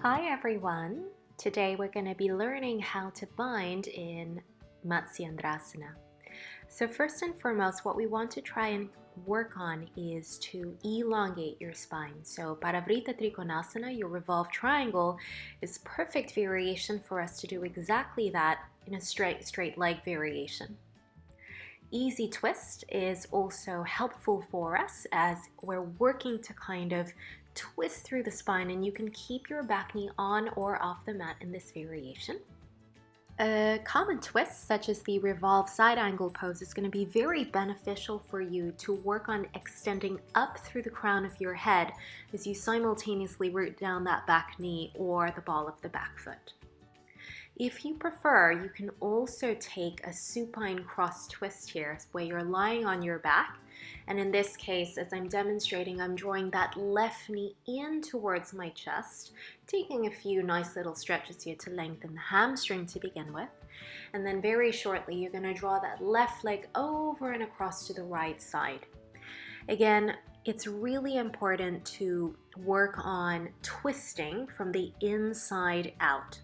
Hi everyone! Today we're going to be learning how to bind in Matsyendrasana. So first and foremost, what we want to try and work on is to elongate your spine. So PARIVRITA TRIKONASANA, your revolved triangle, is perfect variation for us to do exactly that in a straight leg variation. Easy twist is also helpful for us as we're working to kind of twist through the spine, and you can keep your back knee on or off the mat in this variation. A common twist, such as the revolve side angle pose, is going to be very beneficial for you to work on extending up through the crown of your head as you simultaneously root down that back knee or the ball of the back foot. If you prefer, you can also take a supine cross twist here where you're lying on your back, and in this case, as I'm demonstrating, I'm drawing that left knee in towards my chest, taking a few nice little stretches here to lengthen the hamstring to begin with, and then very shortly you're going to draw that left leg over and across to the right side. Again, it's really important to work on twisting from the inside out.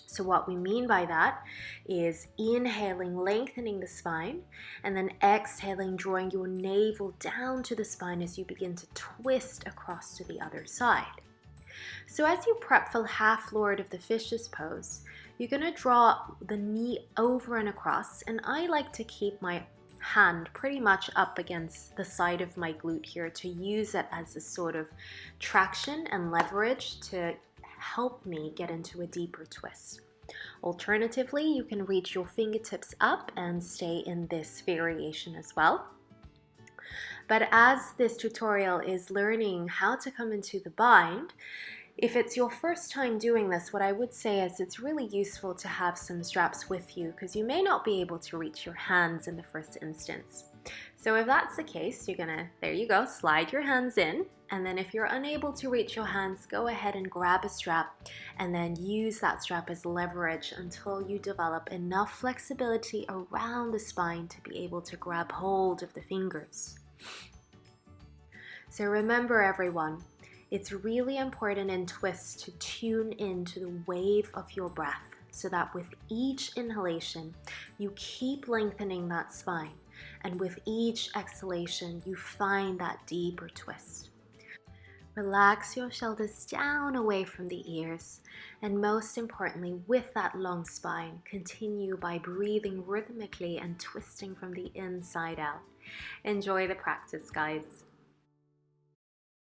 So what we mean by that is inhaling, lengthening the spine, and then exhaling, drawing your navel down to the spine as you begin to twist across to the other side. So as you prep for half lord of the fishes pose, you're going to draw the knee over and across, and I like to keep my hand pretty much up against the side of my glute here to use it as a sort of traction and leverage to help me get into a deeper twist. Alternatively, you can reach your fingertips up and stay in this variation as well. But as this tutorial is learning how to come into the bind, if it's your first time doing this, what I would say is it's really useful to have some straps with you because you may not be able to reach your hands in the first instance. So if that's the case, you're gonna, there you go, slide your hands in, and then if you're unable to reach your hands, go ahead and grab a strap and then use that strap as leverage until you develop enough flexibility around the spine to be able to grab hold of the fingers. So remember everyone, it's really important in twists to tune into the wave of your breath so that with each inhalation, you keep lengthening that spine. And with each exhalation, you find that deeper twist. Relax your shoulders down away from the ears. And most importantly, with that long spine, continue by breathing rhythmically and twisting from the inside out. Enjoy the practice, guys.